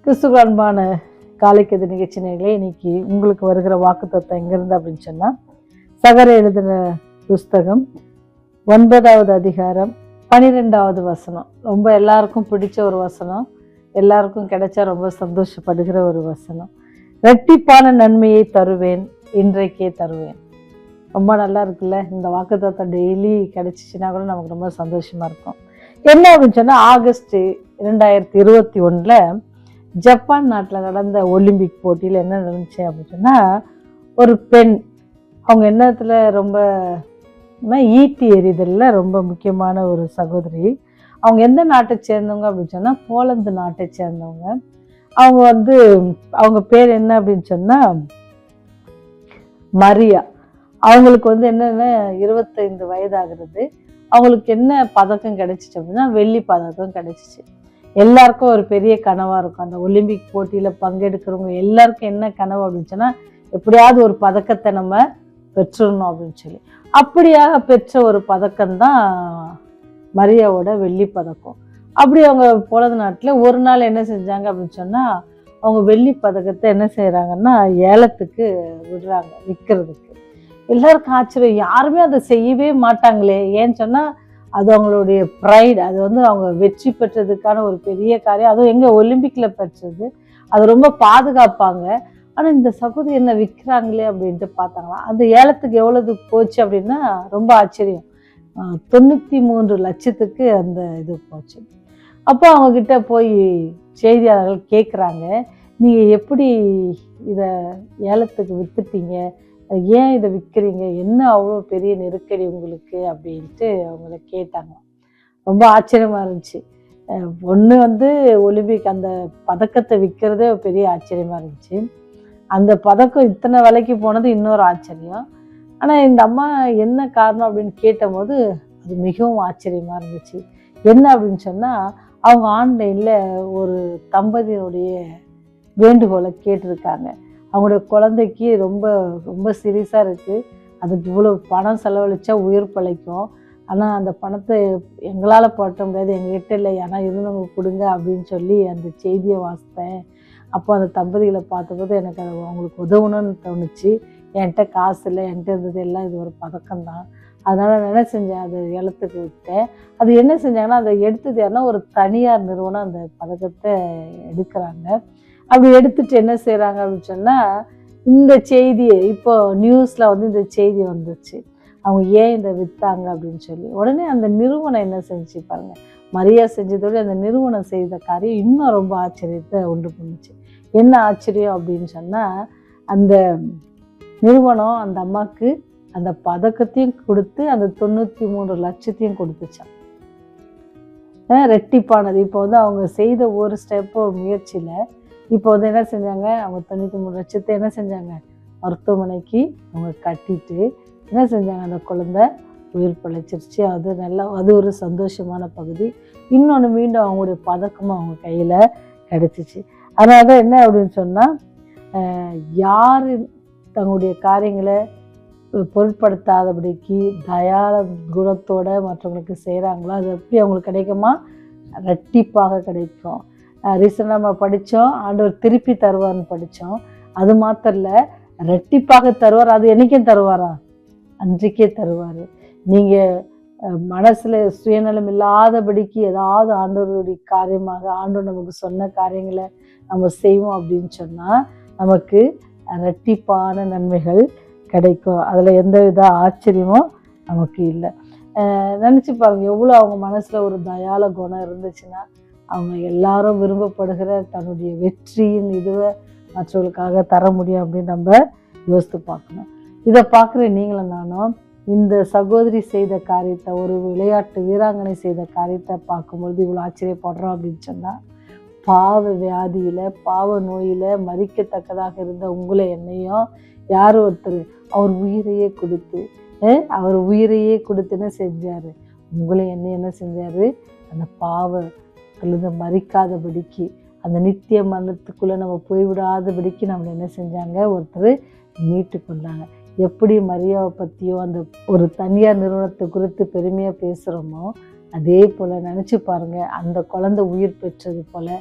கிறிஸ்துவ அன்பான காலைக்கது நிகழ்ச்சி நேயர்களே, இன்னைக்கு உங்களுக்கு வருகிற வாக்குத்தத்தம் எங்கிருந்து அப்படின்னு சொன்னா, சகர எழுதின புஸ்தகம் 9வது அதிகாரம் 12வது வசனம். ரொம்ப எல்லாருக்கும் பிடிச்ச ஒரு வசனம், எல்லாருக்கும் கிடைச்சா ரொம்ப சந்தோஷப்படுகிற ஒரு வசனம். இரட்டிப்பான நன்மையை தருவேன், இன்றைக்கே தருவேன். ரொம்ப நல்லா இருக்குல்ல. இந்த வாக்குத்தத்தம் டெய்லி கிடைச்சிச்சுன்னா கூட நமக்கு ரொம்ப சந்தோஷமா இருக்கும். என்ன அப்படின்னு சொன்னா, ஆகஸ்ட் 2021 ஜப்பான் நாட்டில் நடந்த ஒலிம்பிக் போட்டியில் என்ன நடந்துச்சு அப்படின்னு சொன்னால், ஒரு பெண் அவங்க என்னத்தில் ரொம்ப ஈட்டி எறிதலில் ரொம்ப முக்கியமான ஒரு சகோதரி. அவங்க எந்த நாட்டை சேர்ந்தவங்க அப்படின்னு சொன்னால், போலந்து நாட்டை சேர்ந்தவங்க. அவங்க அவங்க பேர் என்ன அப்படின்னு சொன்னால் மரியா. அவங்களுக்கு என்னென்ன 25 வயதாகிறது. அவங்களுக்கு என்ன பதக்கம் கிடைச்சிச்சு அப்படின்னா, வெள்ளி பதக்கம் கிடைச்சிச்சு. எல்லாருக்கும் ஒரு பெரிய கனவாக இருக்கும். அந்த ஒலிம்பிக் போட்டியில் பங்கெடுக்கிறவங்க எல்லாருக்கும் என்ன கனவு அப்படின்னு சொன்னால், எப்படியாவது ஒரு பதக்கத்தை நம்ம பெற்றுடணும் அப்படின்னு சொல்லி. அப்படியாக பெற்ற ஒரு பதக்கம்தான் மரியாவோட வெள்ளி பதக்கம். அப்படி அவங்க போலந்து நாட்டில் ஒரு நாள் என்ன செஞ்சாங்க அப்படின்னு சொன்னால், அவங்க வெள்ளி பதக்கத்தை என்ன செய்கிறாங்கன்னா ஏலத்துக்கு விடுறாங்க, விற்கிறதுக்கு. எல்லாருக்கும் ஆச்சரியம், யாருமே அதை செய்யவே மாட்டாங்களே. ஏன்னு சொன்னால், அது அவங்களுடைய ப்ரைட். அது அவங்க வெற்றி பெற்றதுக்கான ஒரு பெரிய காரியம். அதுவும் எங்கே ஒலிம்பிக்கில் பெற்றது. அது ரொம்ப பாதுகாப்பாங்க. ஆனால் இந்த சகோதரி என்ன விற்கிறாங்களே அப்படின்ட்டு பார்த்தாங்களாம். அந்த ஏலத்துக்கு எவ்வளவு போச்சு அப்படின்னா ரொம்ப ஆச்சரியம். 93 லட்சத்துக்கு அந்த இது போச்சு. அப்போ அவங்கக்கிட்ட போய் செய்தியாளர்கள் கேட்குறாங்க, நீங்கள் எப்படி இதை ஏலத்துக்கு விற்றுட்டீங்க, ஏன் இதை விற்கிறீங்க, என்ன அவ்வளோ பெரிய நெருக்கடி உங்களுக்கு அப்படின்ட்டு அவங்கள கேட்டாங்க. ரொம்ப ஆச்சரியமாக இருந்துச்சு. ஒன்று ஒலிம்பிக் அந்த பதக்கத்தை விற்கிறதே பெரிய ஆச்சரியமாக இருந்துச்சு. அந்த பதக்கம் இத்தனை விலைக்கு போனது இன்னொரு ஆச்சரியம். ஆனால் இந்த அம்மா என்ன காரணம் அப்படின்னு கேட்டபோது அது மிகவும் ஆச்சரியமாக இருந்துச்சு. என்ன அப்படின்னு சொன்னால், அவங்க ஆன்லைனில் ஒரு தம்பதியினுடைய வேண்டுகோளை கேட்டிருக்காங்க. அவங்களுடைய குழந்தைக்கு ரொம்ப ரொம்ப சீரியஸாக இருக்குது. அதுக்கு இவ்வளோ பணம் செலவழித்தா உயிர் பிழைக்கும். ஆனால் அந்த பணத்தை எங்களால் போட்ட முடியாது, எங்ககிட்ட இல்லை, ஏன்னா இருந்தவங்க கொடுங்க அப்படின்னு சொல்லி அந்த செய்தியை வாசித்தேன். அப்போ அந்த தம்பதிகளை பார்த்தபோது எனக்கு அது அவங்களுக்கு உதவணும்னு தோணுச்சு. என்கிட்ட காசு இல்லை, என்கிட்ட இருந்தது எல்லாம் இது ஒரு பதக்கம்தான். அதனால் நான் என்ன செஞ்சேன், அது ஏலத்துக்கு விட்டேன். அது என்ன செஞ்சாங்கன்னா, அதை எடுத்தது யாருன்னா ஒரு தனியார் நிறுவனம் அந்த பதக்கத்தை எடுக்கிறாங்க. அப்படி எடுத்துட்டு என்ன செய்கிறாங்க அப்படின்னு சொன்னால், இந்த செய்தியை இப்போ நியூஸில் இந்த செய்தி வந்துச்சு, அவங்க ஏன் இதை விற்றாங்க அப்படின்னு சொல்லி. உடனே அந்த நிறுவனம் என்ன செஞ்சு பாருங்க, மரியா செஞ்சதோடு அந்த நிறுவனம் செய்த காரியம் இன்னும் ரொம்ப ஆச்சரியத்தை உண்டு பண்ணுச்சு. என்ன ஆச்சரியம் அப்படின்னு சொன்னால், அந்த நிறுவனம் அந்த அம்மாவுக்கு அந்த பதக்கத்தையும் கொடுத்து அந்த 93 லட்சத்தையும் கொடுத்துச்சான். ரெட்டிப்பானது. இப்போ அவங்க செய்த ஒரு ஸ்டெப்போ முயற்சியில் இப்போ என்ன செஞ்சாங்க, அவங்க 93 லட்சத்தை என்ன செஞ்சாங்க, மருத்துவமனைக்கு அவங்க கட்டிட்டு என்ன செஞ்சாங்க, அந்த குழந்தை உயிர் பிழைச்சிருச்சு. அது ஒரு சந்தோஷமான பகுதி. இன்னொன்று, மீண்டும் அவங்களுடைய பதக்கமும் அவங்க கையில் கிடைச்சிச்சு. அதனால தான் என்ன அப்படின்னு சொன்னால், யார் தங்களுடைய காரியங்களை பொருட்படுத்தாதபடிக்கு தயால குணத்தோட மற்றவங்களுக்கு செய்கிறாங்களோ, அது எப்படி அவங்களுக்கு கிடைக்குமா, ரெட்டிப்பாக கிடைக்கும். ரீசெண்டாக நம்ம படித்தோம், ஆண்டவர் திருப்பி தருவார்னு படித்தோம். அது மாத்திரம் இல்லை, ரெட்டிப்பாக தருவார். அது என்றைக்கும் தருவாரா, அன்றைக்கே தருவார். நீங்கள் மனசில் சுயநலம் இல்லாதபடிக்கு ஏதாவது ஆண்டவருடைய காரியமாக ஆண்டவர் நமக்கு சொன்ன காரியங்களை நம்ம செய்வோம் அப்படின்னு சொன்னால் நமக்கு ரெட்டிப்பான நன்மைகள் கிடைக்கும். அதில் எந்த வித ஆச்சரியமும் நமக்கு இல்லை. நினச்சி பாருங்க, எவ்வளோ அவங்க மனசில் ஒரு தயால குணம் இருந்துச்சுன்னா, அவங்க எல்லாரும் விரும்பப்படுகிற தன்னுடைய வெற்றியின் இதுவை மற்றவர்களுக்காக தர முடியும் அப்படின்னு நம்ம யோசித்து பார்க்கணும். இதை பார்க்குற நீங்களும் நானும் இந்த சகோதரி செய்த காரியத்தை, ஒரு விளையாட்டு வீராங்கனை செய்த காரியத்தை பார்க்கும்பொழுது இவ்வளோ ஆச்சரியப்படுறோம் அப்படின்னு சொன்னால், பாவ வியாதியில் பாவ நோயில் மறிக்கத்தக்கதாக இருந்த உங்களை என்னையும் யார் ஒருத்தர் அவர் உயிரையே கொடுத்து என்ன செஞ்சார், உங்களை என்ன செஞ்சார், அந்த பாவத்திலிருந்து மறிக்காதபடிக்கு, அந்த நித்திய மரணத்துக்குள்ளே நம்ம போய்விடாதபடிக்கு நம்மளை என்ன செஞ்சாங்க, ஒருத்தர் மீட்டு கொண்டாங்க. எப்படி மரியாவை பற்றியோ அந்த ஒரு தனியார் நிறுவனத்தை குறித்து பெருமையாக பேசுகிறோமோ, அதே போல் நினச்சி பாருங்கள், அந்த குழந்தை உயிர் பெற்றது போல்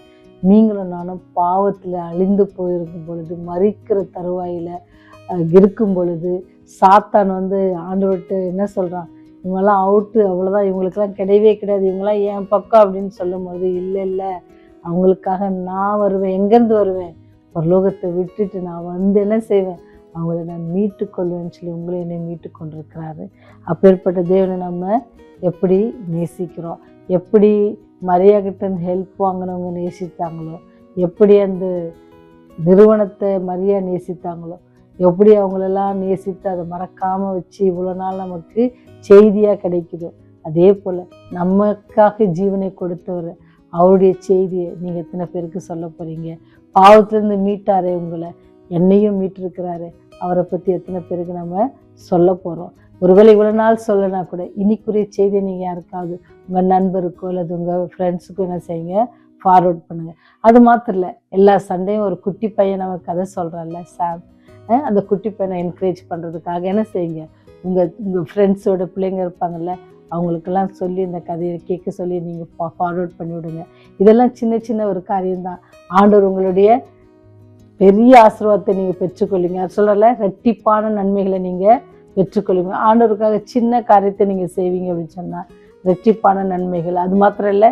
நீங்களும் நானும் பாவத்தில் அழிந்து போயிருக்கும் பொழுது, மரிக்கிற தருவாயில் இருக்கும் பொழுது, சாத்தான் வந்து ஆண்டவர்கிட்ட என்ன சொல்கிறான், இவங்கெல்லாம் அவுட்டு, அவ்வளோதான், இவங்களுக்கெல்லாம் கிடையவே கிடையாது, இவங்கெல்லாம் என் பக்கம் அப்படின்னு சொல்லும்போது, இல்லை இல்லை, அவங்களுக்காக நான் வருவேன். எங்கேருந்து வருவேன்? பரலோகத்தை விட்டுட்டு நான் வந்து என்ன செய்வேன், அவங்கள நான் மீட்டு கொள்வேன்னு சொல்லி உங்களை என்னை மீட்டு கொண்டிருக்கிறாரு. அப்பேற்பட்ட தேவனை நம்ம எப்படி நேசிக்கிறோம், எப்படி மரியாகிட்ட ஹெல்ப் வாங்கினவங்க நேசித்தாங்களோ, எப்படி அந்த நிறுவனத்தை மரியா நேசித்தாங்களோ, எப்படி அவங்களெல்லாம் நேசித்து அதை மறக்காமல் வச்சு இவ்வளோ நாள் நமக்கு செய்தியாக கிடைக்குதோ, அதே போல் நமக்காக ஜீவனை கொடுத்தவர் அவருடைய செய்தியை நீங்கள் எத்தனை பேருக்கு சொல்ல போகிறீங்க? பாவத்திலேருந்து மீட்டாரே உங்களை, என்னையும் மீட்டிருக்கிறாரு, அவரை பற்றி எத்தனை பேருக்கு நம்ம சொல்ல போகிறோம்? ஒருவேளை இவ்வளோ நாள் சொல்லனா கூட இன்னைக்குரிய செய்தியை நீங்கள் யாருக்காவது உங்கள் நண்பருக்கோ அல்லது உங்கள் ஃப்ரெண்ட்ஸுக்கோ என்ன செய்யுங்க, ஃபார்வர்ட் பண்ணுங்கள். அது மாத்திரம் இல்லை, எல்லா சண்டையும் ஒரு குட்டி பையன் நம்ம கதை சொல்கிறான்ல சாம், அந்த குட்டி பையனை என்கரேஜ் பண்ணுறதுக்காக என்ன செய்யுங்க, உங்கள் ஃப்ரெண்ட்ஸோட பிள்ளைங்க இருப்பாங்கள்ல, அவங்களுக்கெல்லாம் சொல்லி இந்த கதையை கேட்க சொல்லி நீங்கள் ஃபார்வர்ட் பண்ணி விடுங்க. இதெல்லாம் சின்ன சின்ன ஒரு காரியம்தான். ஆண்டவர் உங்களுடைய பெரிய ஆசீர்வாதத்தை நீங்கள் பெற்றுக்கொள்ளுங்க. அது சொல்லலை, ரெட்டிப்பான நன்மைகளை நீங்கள் பெற்றுக்கொள்ளுங்க. ஆண்டவருக்காக சின்ன காரியத்தை நீங்கள் செய்வீங்க அப்படின்னு சொன்னால் ரெட்டிப்பான நன்மைகள். அது மாத்திரம் இல்லை,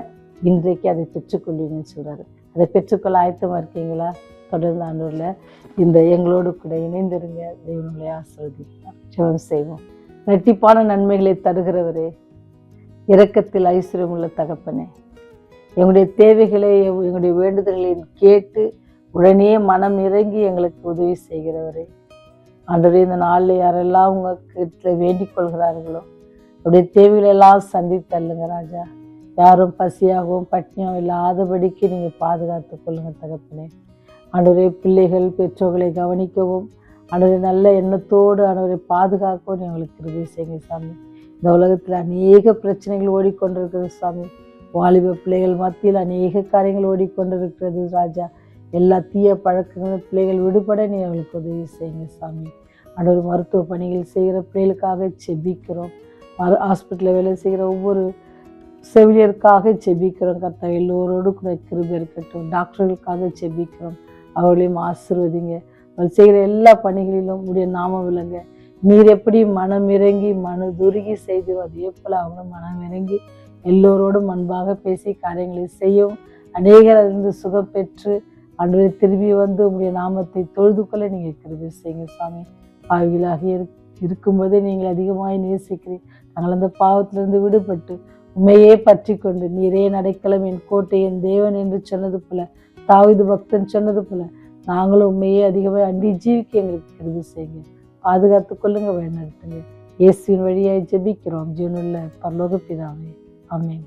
இன்றைக்கு அதை பெற்றுக்கொள்வீங்கன்னு சொல்கிறாரு. அதை பெற்றுக்கொள்ள ஆயத்தமாக இருக்கீங்களா? தொடர்ந்து ஆண்டவரில் இந்த எங்களோடு கூட இணைந்திருங்க. தேவனுடைய ஆசீர்வதிப்பார். ஜெபம் செய்வோம். ரெட்டிப்பான நன்மைகளை தருகிறவரே, இரக்கத்தில் ஐஸ்வர்யம் உள்ள தகப்பனே, எங்களுடைய தேவைகளை எங்களுடைய வேண்டுதல்களை கேட்டு உடனே மனம் இறங்கி எங்களுக்கு உதவி செய்கிறவரே, ஆண்டவரே, இந்த நாளில் யாரெல்லாம் உங்ககிட்ட வேண்டிக் கொள்கிறார்களோ அவருடைய தேவைகளை எல்லாம் சந்தித்தள்ளுங்க ராஜா. யாரும் பசியாகவும் பட்னியாகவும் இல்லாதபடிக்கு நீங்கள் பாதுகாத்து கொள்ளுங்க தகப்பனே. ஆண்டவரே, பிள்ளைகள் பெற்றோர்களை கவனிக்கவும், ஆண்டவரே, நல்ல எண்ணத்தோடு ஆண்டவரை பாதுகாக்கவும் எங்களுக்கு கிருபை செய்யுங்க சாமி. இந்த உலகத்தில் அநேக பிரச்சனைகள் ஓடிக்கொண்டிருக்கிறது சாமி. வாலிப பிள்ளைகள் மத்தியில் அநேக காரியங்கள் ஓடிக்கொண்டிருக்கிறது ராஜா. எல்லா தீய பழக்கங்களும் பிள்ளைகள் விடுபட நீ அவங்களுக்கு உதவி செய்யுங்க சாமி. ஆண்டவர், மருத்துவ பணிகள் செய்கிற பிள்ளைகளுக்காக செபிக்கிறோம். ஹாஸ்பிட்டலில் வேலை செய்கிற ஒவ்வொரு செவிலியருக்காக செபிக்கிறோம் கர்த்தா. எல்லோரோடு கூட கிருபை இருக்கட்டும். டாக்டர்களுக்காக செபிக்கிறோம், அவர்களையும் ஆசீர்வதிங்க. அவர் செய்கிற எல்லா பணிகளிலும் உடைய நாமம் விளங்க. நீர் எப்படி மனம் இறங்கி மனதுருகி செய்தோ அதே போல் அவங்களும் மனம் இறங்கி எல்லோரோடும் அன்பாக பேசி காரியங்களை செய்யவும், அநேகர் அதிலிருந்து சுகம் பெற்று அன்றைய திரும்பி வந்து உங்களுடைய நாமத்தை தொழுது கொள்ள நீங்கள் கிருபை செய்யுங்க சாமி. பாவிகளாக இருக்கும்போதே நீங்கள் அதிகமாக நேசிக்கிறீர். நாங்கள் அந்த பாவத்திலிருந்து விடுபட்டு உண்மையே பற்றி கொண்டு நீரே நடைக்கலம் என் கோட்டை என் தேவன் என்று சொன்னது போல, தாவீது பக்தன் சொன்னது போல, நாங்களும் உண்மையே அதிகமாக அண்டி ஜீவிக்க எங்களுக்கு கிருபை செய்யுங்க. பாதுகாத்து கொள்ளுங்க, வழிநடத்துங்க. இயேசுவின் வழியாய் ஜெபிக்கிறோம் ஜீவனுள்ள பரலோக பிதாவே, ஆமென்.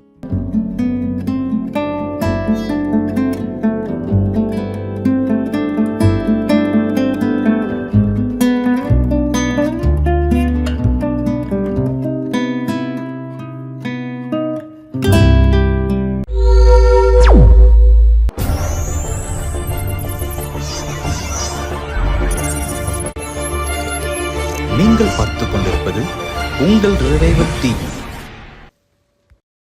நீங்கள் பார்த்துக் கொண்டிருப்பது உங்கள் ரிவைவல் டிவி.